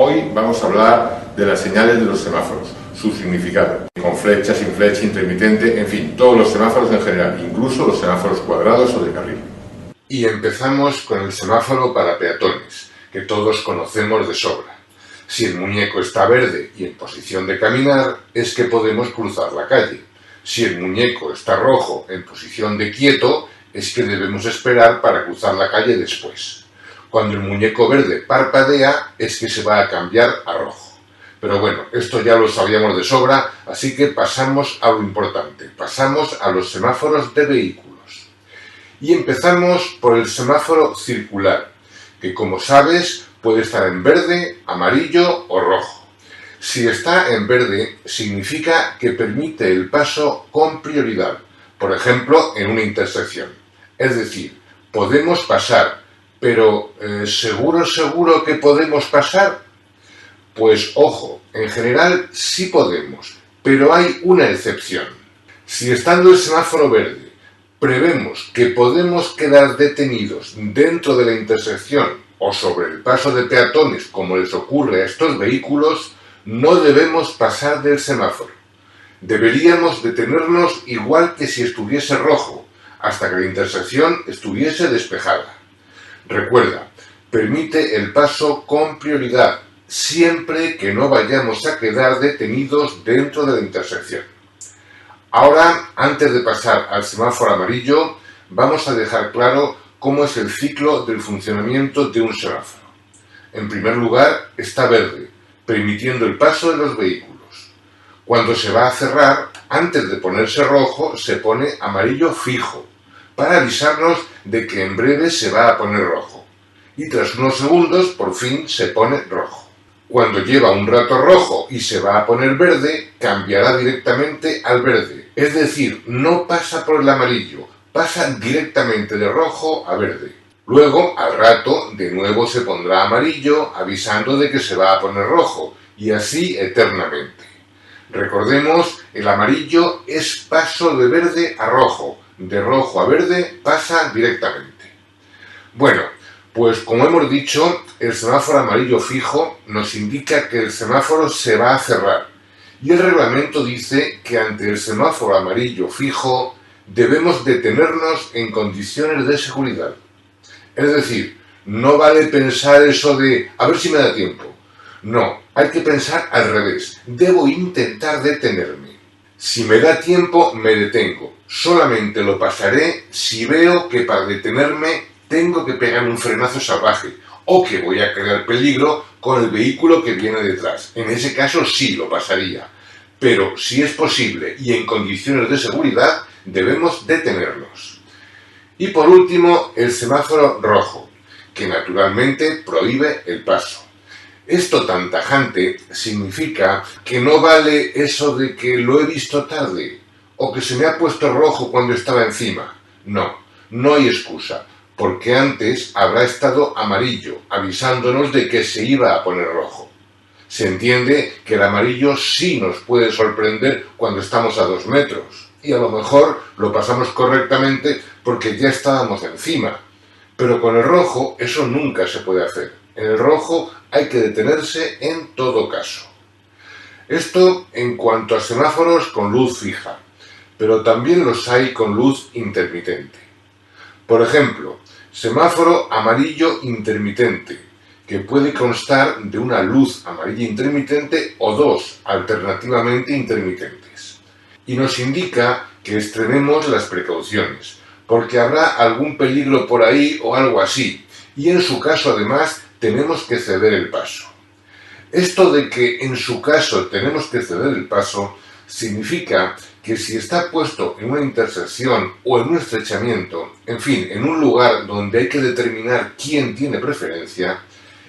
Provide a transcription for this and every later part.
Hoy vamos a hablar de las señales de los semáforos, su significado, con flecha, sin flecha, intermitente, en fin, todos los semáforos en general, incluso los semáforos cuadrados o de carril. Y empezamos con el semáforo para peatones, que todos conocemos de sobra. Si el muñeco está verde y en posición de caminar, es que podemos cruzar la calle. Si el muñeco está rojo en posición de quieto, es que debemos esperar para cruzar la calle después. Cuando el muñeco verde parpadea, es que se va a cambiar a rojo. Pero bueno, esto ya lo sabíamos de sobra, así que pasamos a lo importante. Pasamos a los semáforos de vehículos. Y empezamos por el semáforo circular, que como sabes puede estar en verde, amarillo o rojo. Si está en verde, significa que permite el paso con prioridad, por ejemplo, en una intersección. Es decir, podemos pasar, pero ¿seguro que podemos pasar? Pues ojo, en general sí podemos, pero hay una excepción. Si estando el semáforo verde prevemos que podemos quedar detenidos dentro de la intersección o sobre el paso de peatones, como les ocurre a estos vehículos, no debemos pasar del semáforo. Deberíamos detenernos igual que si estuviese rojo, hasta que la intersección estuviese despejada. Recuerda, permite el paso con prioridad, siempre que no vayamos a quedar detenidos dentro de la intersección. Ahora, antes de pasar al semáforo amarillo, vamos a dejar claro cómo es el ciclo del funcionamiento de un semáforo. En primer lugar, está verde, permitiendo el paso de los vehículos. Cuando se va a cerrar, antes de ponerse rojo, se pone amarillo fijo, para avisarnos de que en breve se va a poner rojo. Y tras unos segundos, por fin se pone rojo. Cuando lleva un rato rojo y se va a poner verde, cambiará directamente al verde. Es decir, no pasa por el amarillo, pasa directamente de rojo a verde. Luego, al rato, de nuevo se pondrá amarillo, avisando de que se va a poner rojo, y así eternamente. Recordemos, el amarillo es paso de verde a rojo, de rojo a verde pasa directamente. Bueno, pues como hemos dicho, el semáforo amarillo fijo nos indica que el semáforo se va a cerrar, y el reglamento dice que ante el semáforo amarillo fijo debemos detenernos en condiciones de seguridad. Es decir, no vale pensar eso de a ver si me da tiempo. No, hay que pensar al revés. Debo intentar detenerme. Si me da tiempo, me detengo. Solamente lo pasaré si veo que para detenerme tengo que pegar un frenazo salvaje o que voy a crear peligro con el vehículo que viene detrás. En ese caso sí lo pasaría. Pero si es posible y en condiciones de seguridad, debemos detenernos. Y por último, el semáforo rojo, que naturalmente prohíbe el paso. Esto tan tajante significa que no vale eso de que lo he visto tarde o que se me ha puesto rojo cuando estaba encima. No, no hay excusa, porque antes habrá estado amarillo, avisándonos de que se iba a poner rojo. Se entiende que el amarillo sí nos puede sorprender cuando estamos a 2 metros y a lo mejor lo pasamos correctamente porque ya estábamos encima. Pero con el rojo eso nunca se puede hacer. En el rojo hay que detenerse en todo caso. Esto en cuanto a semáforos con luz fija, pero también los hay con luz intermitente. Por ejemplo, semáforo amarillo intermitente, que puede constar de una luz amarilla intermitente o 2 alternativamente intermitentes. Y nos indica que extrememos las precauciones, porque habrá algún peligro por ahí o algo así, y en su caso además tenemos que ceder el paso. Esto de que en su caso tenemos que ceder el paso significa que si está puesto en una intersección o en un estrechamiento, en fin, en un lugar donde hay que determinar quién tiene preferencia,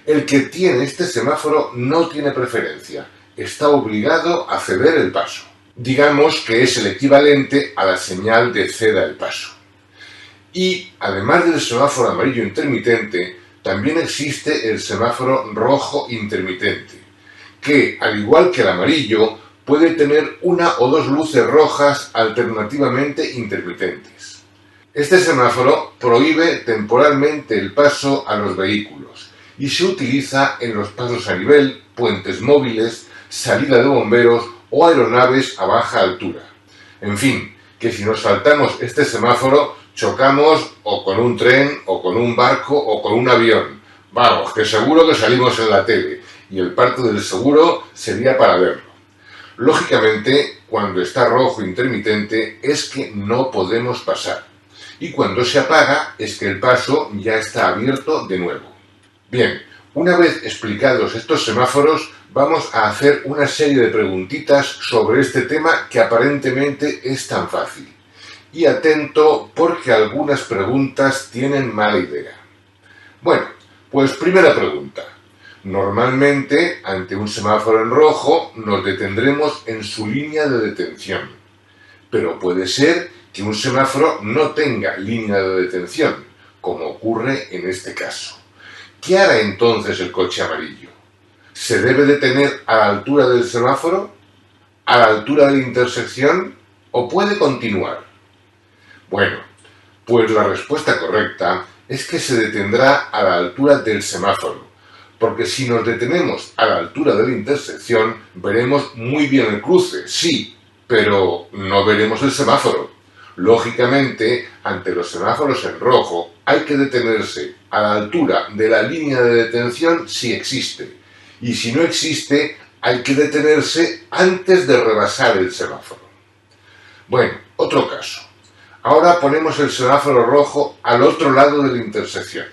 el que tiene este semáforo no tiene preferencia, está obligado a ceder el paso. Digamos que es el equivalente a la señal de ceda el paso. Y además del semáforo amarillo intermitente, también existe el semáforo rojo intermitente, que, al igual que el amarillo, puede tener una o 2 luces rojas alternativamente intermitentes. Este semáforo prohíbe temporalmente el paso a los vehículos y se utiliza en los pasos a nivel, puentes móviles, salida de bomberos o aeronaves a baja altura. En fin, que si nos saltamos este semáforo, chocamos o con un tren, o con un barco, o con un avión. Vamos, que seguro que salimos en la tele, y el parte del seguro sería para verlo. Lógicamente, cuando está rojo intermitente es que no podemos pasar, y cuando se apaga es que el paso ya está abierto de nuevo. Bien, una vez explicados estos semáforos, vamos a hacer una serie de preguntitas sobre este tema que aparentemente es tan fácil. Y atento porque algunas preguntas tienen mala idea. Bueno, pues primera pregunta. Normalmente, ante un semáforo en rojo, nos detendremos en su línea de detención. Pero puede ser que un semáforo no tenga línea de detención, como ocurre en este caso. ¿Qué hará entonces el coche amarillo? ¿Se debe detener a la altura del semáforo? ¿A la altura de la intersección? ¿O puede continuar? Bueno, pues la respuesta correcta es que se detendrá a la altura del semáforo, porque si nos detenemos a la altura de la intersección, veremos muy bien el cruce, sí, pero no veremos el semáforo. Lógicamente, ante los semáforos en rojo, hay que detenerse a la altura de la línea de detención si existe, y si no existe, hay que detenerse antes de rebasar el semáforo. Bueno, otro caso. Ahora ponemos el semáforo rojo al otro lado de la intersección.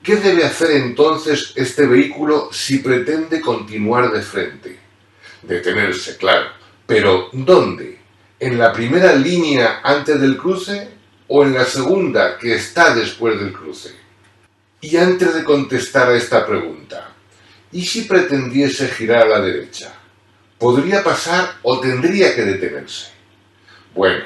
¿Qué debe hacer entonces este vehículo si pretende continuar de frente? Detenerse, claro. ¿Pero dónde? ¿En la primera línea antes del cruce o en la segunda que está después del cruce? Y antes de contestar a esta pregunta, ¿y si pretendiese girar a la derecha? ¿Podría pasar o tendría que detenerse? Bueno,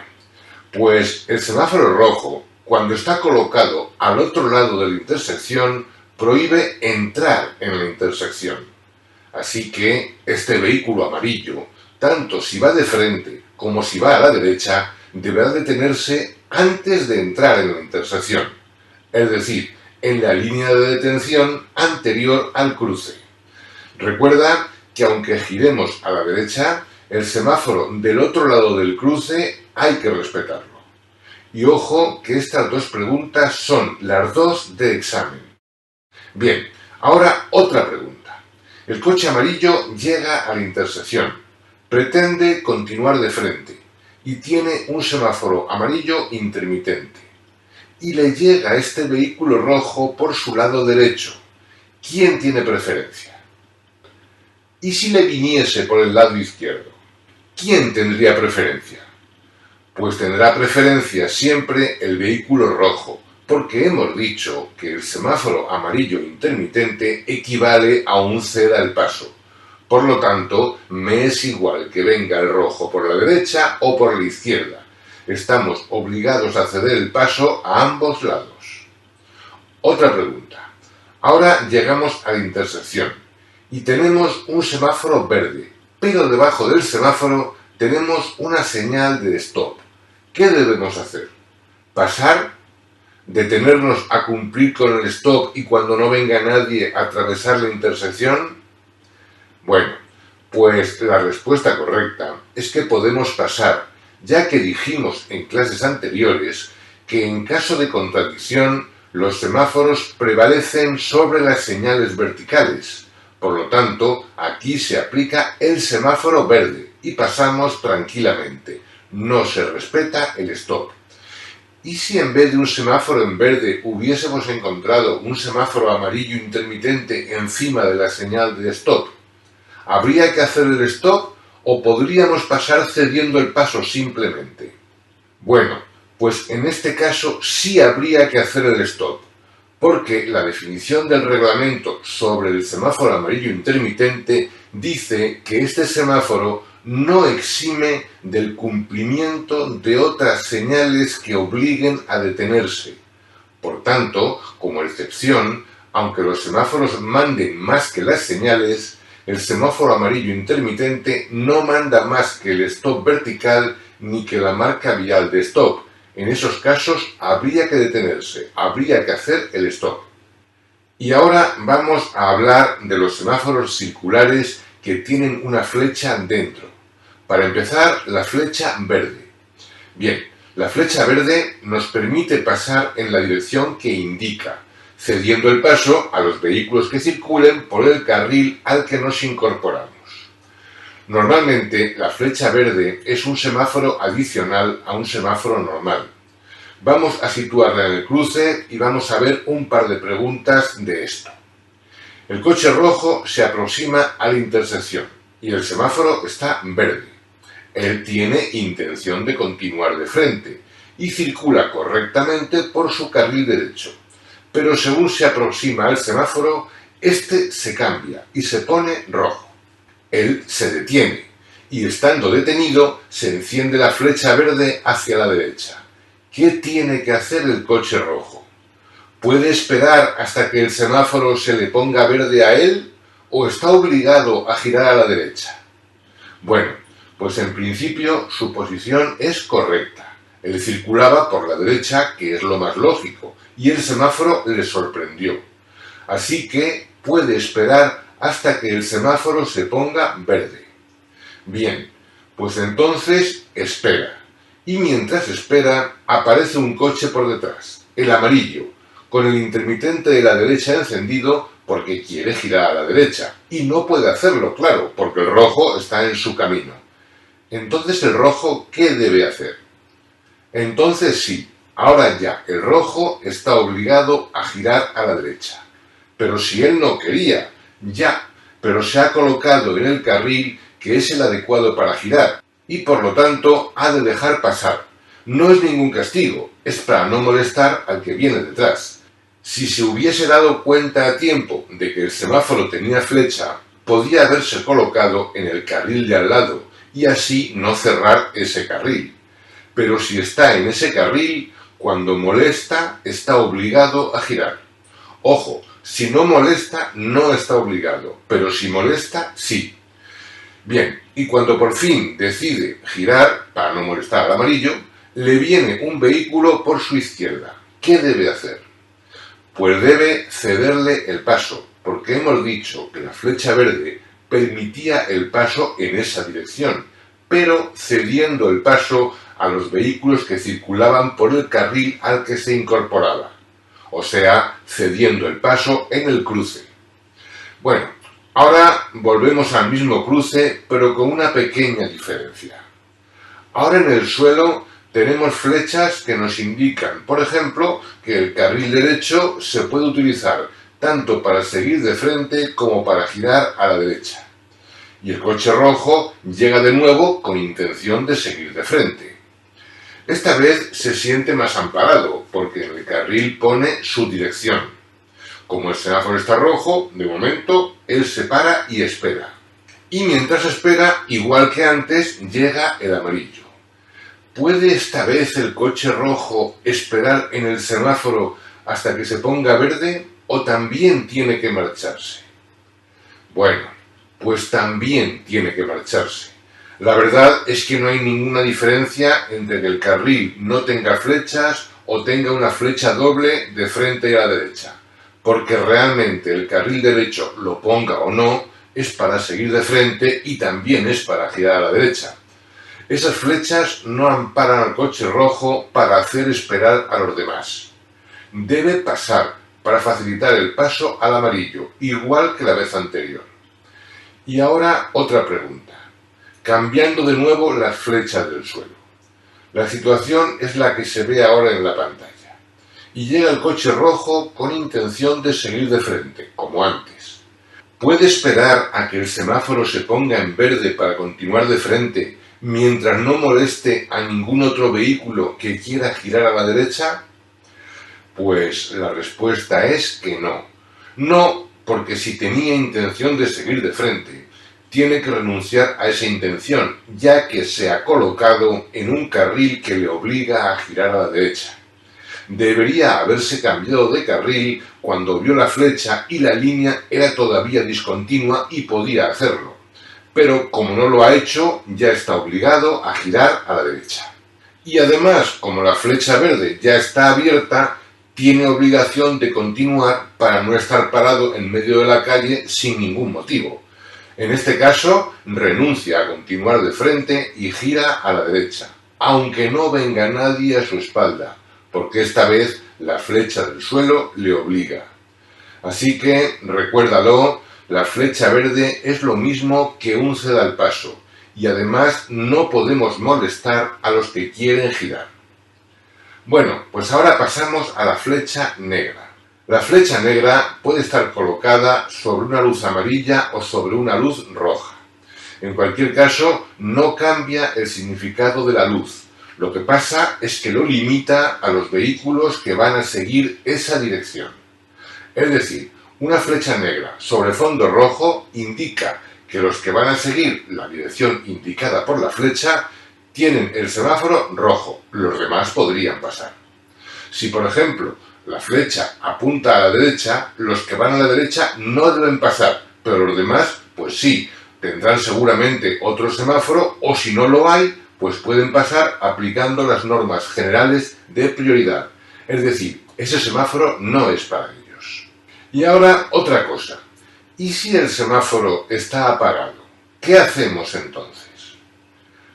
pues el semáforo rojo, cuando está colocado al otro lado de la intersección, prohíbe entrar en la intersección. Así que este vehículo amarillo, tanto si va de frente como si va a la derecha, deberá detenerse antes de entrar en la intersección, es decir, en la línea de detención anterior al cruce. Recuerda que aunque giremos a la derecha, el semáforo del otro lado del cruce hay que respetarlo. Y ojo que estas dos preguntas son las dos de examen. Bien, ahora otra pregunta. El coche amarillo llega a la intersección, pretende continuar de frente y tiene un semáforo amarillo intermitente. Y le llega este vehículo rojo por su lado derecho. ¿Quién tiene preferencia? ¿Y si le viniese por el lado izquierdo? ¿Quién tendría preferencia? Pues tendrá preferencia siempre el vehículo rojo, porque hemos dicho que el semáforo amarillo intermitente equivale a un ceda el paso. Por lo tanto, me es igual que venga el rojo por la derecha o por la izquierda. Estamos obligados a ceder el paso a ambos lados. Otra pregunta. Ahora llegamos a la intersección y tenemos un semáforo verde, pero debajo del semáforo tenemos una señal de stop. ¿Qué debemos hacer? ¿Pasar? ¿Detenernos a cumplir con el stop y cuando no venga nadie atravesar la intersección? Bueno, pues la respuesta correcta es que podemos pasar, ya que dijimos en clases anteriores que en caso de contradicción los semáforos prevalecen sobre las señales verticales. Por lo tanto, aquí se aplica el semáforo verde y pasamos tranquilamente. No se respeta el stop. ¿Y si en vez de un semáforo en verde hubiésemos encontrado un semáforo amarillo intermitente encima de la señal de stop? ¿Habría que hacer el stop o podríamos pasar cediendo el paso simplemente? Bueno, pues en este caso sí habría que hacer el stop, porque la definición del reglamento sobre el semáforo amarillo intermitente dice que este semáforo no exime del cumplimiento de otras señales que obliguen a detenerse. Por tanto, como excepción, aunque los semáforos manden más que las señales, el semáforo amarillo intermitente no manda más que el stop vertical ni que la marca vial de stop. En esos casos habría que detenerse, habría que hacer el stop. Y ahora vamos a hablar de los semáforos circulares que tienen una flecha dentro. Para empezar, la flecha verde. Bien, la flecha verde nos permite pasar en la dirección que indica, cediendo el paso a los vehículos que circulen por el carril al que nos incorporamos. Normalmente, la flecha verde es un semáforo adicional a un semáforo normal. Vamos a situarla en el cruce y vamos a ver un par de preguntas de esto. El coche rojo se aproxima a la intersección y el semáforo está verde. Él tiene intención de continuar de frente y circula correctamente por su carril derecho. Pero según se aproxima al semáforo, este se cambia y se pone rojo. Él se detiene y estando detenido se enciende la flecha verde hacia la derecha. ¿Qué tiene que hacer el coche rojo? ¿Puede esperar hasta que el semáforo se le ponga verde a él o está obligado a girar a la derecha? Bueno, pues en principio su posición es correcta. Él circulaba por la derecha, que es lo más lógico, y el semáforo le sorprendió. Así que puede esperar hasta que el semáforo se ponga verde. Bien, pues entonces espera. Y mientras espera, aparece un coche por detrás, el amarillo, con el intermitente de la derecha encendido porque quiere girar a la derecha. Y no puede hacerlo, claro, porque el rojo está en su camino. Entonces el rojo, ¿qué debe hacer? Entonces sí, ahora ya, el rojo está obligado a girar a la derecha. Pero si él no quería, ya, pero se ha colocado en el carril que es el adecuado para girar. Y por lo tanto ha de dejar pasar. No es ningún castigo, es para no molestar al que viene detrás. Si se hubiese dado cuenta a tiempo de que el semáforo tenía flecha, podía haberse colocado en el carril de al lado y así no cerrar ese carril. Pero si está en ese carril, cuando molesta, está obligado a girar. Ojo, si no molesta, no está obligado, pero si molesta, sí. Bien, y cuando por fin decide girar, para no molestar al amarillo, le viene un vehículo por su izquierda. ¿Qué debe hacer? Pues debe cederle el paso, porque hemos dicho que la flecha verde permitía el paso en esa dirección, pero cediendo el paso a los vehículos que circulaban por el carril al que se incorporaba. O sea, cediendo el paso en el cruce. Bueno, ahora volvemos al mismo cruce, pero con una pequeña diferencia. Ahora en el suelo tenemos flechas que nos indican, por ejemplo, que el carril derecho se puede utilizar tanto para seguir de frente como para girar a la derecha. Y el coche rojo llega de nuevo con intención de seguir de frente. Esta vez se siente más amparado, porque en el carril pone su dirección. Como el semáforo está rojo, de momento, él se para y espera. Y mientras espera, igual que antes, llega el amarillo. ¿Puede esta vez el coche rojo esperar en el semáforo hasta que se ponga verde o también tiene que marcharse? Bueno, pues también tiene que marcharse. La verdad es que no hay ninguna diferencia entre que el carril no tenga flechas o tenga una flecha doble de frente y a la derecha. Porque realmente el carril derecho, lo ponga o no, es para seguir de frente y también es para girar a la derecha. Esas flechas no amparan al coche rojo para hacer esperar a los demás. Debe pasar para facilitar el paso al amarillo, igual que la vez anterior. Y ahora otra pregunta, cambiando de nuevo las flechas del suelo. La situación es la que se ve ahora en la pantalla. Y llega el coche rojo con intención de seguir de frente, como antes. ¿Puede esperar a que el semáforo se ponga en verde para continuar de frente mientras no moleste a ningún otro vehículo que quiera girar a la derecha? Pues la respuesta es que no. No, porque si tenía intención de seguir de frente, tiene que renunciar a esa intención, ya que se ha colocado en un carril que le obliga a girar a la derecha. Debería haberse cambiado de carril cuando vio la flecha y la línea era todavía discontinua y podía hacerlo. Pero como no lo ha hecho, ya está obligado a girar a la derecha. Y además, como la flecha verde ya está abierta, tiene obligación de continuar para no estar parado en medio de la calle sin ningún motivo. En este caso, renuncia a continuar de frente y gira a la derecha, aunque no venga nadie a su espalda, porque esta vez la flecha del suelo le obliga. Así que, recuérdalo, la flecha verde es lo mismo que un ceda al paso, y además no podemos molestar a los que quieren girar. Bueno, pues ahora pasamos a la flecha negra. La flecha negra puede estar colocada sobre una luz amarilla o sobre una luz roja. En cualquier caso, no cambia el significado de la luz. Lo que pasa es que lo limita a los vehículos que van a seguir esa dirección. Es decir, una flecha negra sobre fondo rojo indica que los que van a seguir la dirección indicada por la flecha tienen el semáforo rojo, los demás podrían pasar. Si, por ejemplo, la flecha apunta a la derecha, los que van a la derecha no deben pasar, pero los demás, pues sí, tendrán seguramente otro semáforo o si no lo hay, pues pueden pasar aplicando las normas generales de prioridad. Es decir, ese semáforo no es para ellos. Y ahora otra cosa. ¿Y si el semáforo está apagado? ¿Qué hacemos entonces?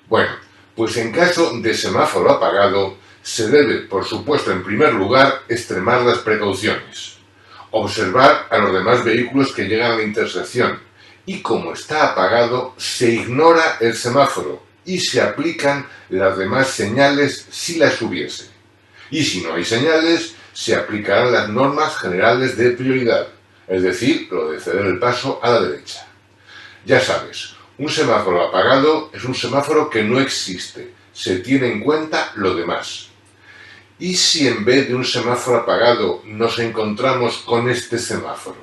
Bueno, pues en caso de semáforo apagado, se debe, por supuesto, en primer lugar, extremar las precauciones. Observar a los demás vehículos que llegan a la intersección. Y como está apagado, se ignora el semáforo y se aplican las demás señales si las hubiese. Y si no hay señales, se aplicarán las normas generales de prioridad, es decir, lo de ceder el paso a la derecha. Ya sabes, un semáforo apagado es un semáforo que no existe, se tiene en cuenta lo demás. ¿Y si en vez de un semáforo apagado nos encontramos con este semáforo?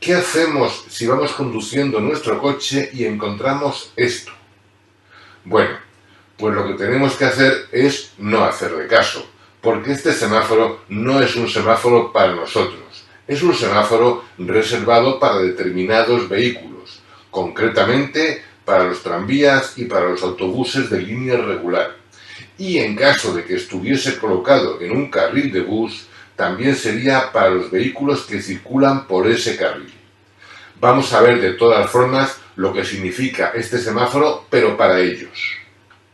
¿Qué hacemos si vamos conduciendo nuestro coche y encontramos esto? Bueno, pues lo que tenemos que hacer es no hacerle caso, porque este semáforo no es un semáforo para nosotros, es un semáforo reservado para determinados vehículos, concretamente para los tranvías y para los autobuses de línea regular. Y en caso de que estuviese colocado en un carril de bus, también sería para los vehículos que circulan por ese carril. Vamos a ver de todas formas lo que significa este semáforo, pero para ellos.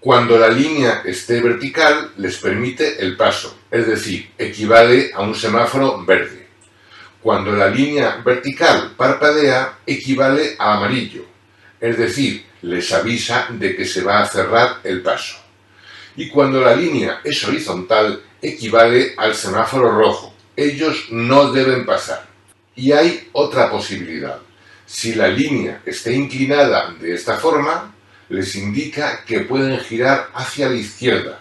Cuando la línea esté vertical, les permite el paso, es decir, equivale a un semáforo verde. Cuando la línea vertical parpadea, equivale a amarillo, es decir, les avisa de que se va a cerrar el paso. Y cuando la línea es horizontal, equivale al semáforo rojo. Ellos no deben pasar. Y hay otra posibilidad. Si la línea está inclinada de esta forma, les indica que pueden girar hacia la izquierda.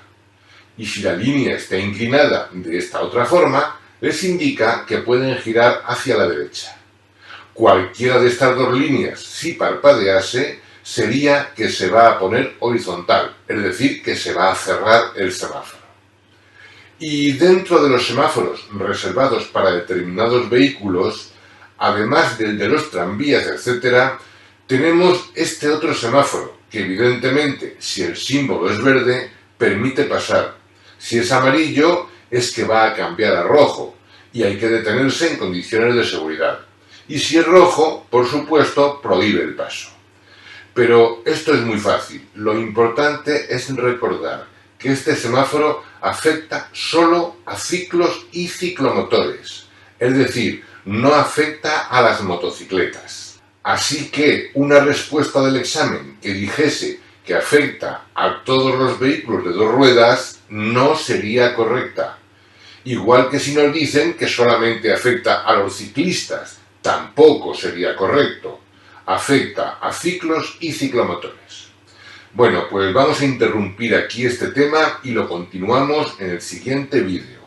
Y si la línea está inclinada de esta otra forma, les indica que pueden girar hacia la derecha. Cualquiera de estas dos líneas, si parpadease, sería que se va a poner horizontal, es decir, que se va a cerrar el semáforo. Y dentro de los semáforos reservados para determinados vehículos, además del de los tranvías, etc., tenemos este otro semáforo, que evidentemente, si el símbolo es verde, permite pasar. Si es amarillo, es que va a cambiar a rojo, y hay que detenerse en condiciones de seguridad. Y si es rojo, por supuesto, prohíbe el paso. Pero esto es muy fácil. Lo importante es recordar que este semáforo afecta solo a ciclos y ciclomotores, es decir, no afecta a las motocicletas. Así que una respuesta del examen que dijese que afecta a todos los vehículos de dos ruedas no sería correcta. Igual que si nos dicen que solamente afecta a los ciclistas, tampoco sería correcto. Afecta a ciclos y ciclomotores. Bueno, pues vamos a interrumpir aquí este tema y lo continuamos en el siguiente vídeo.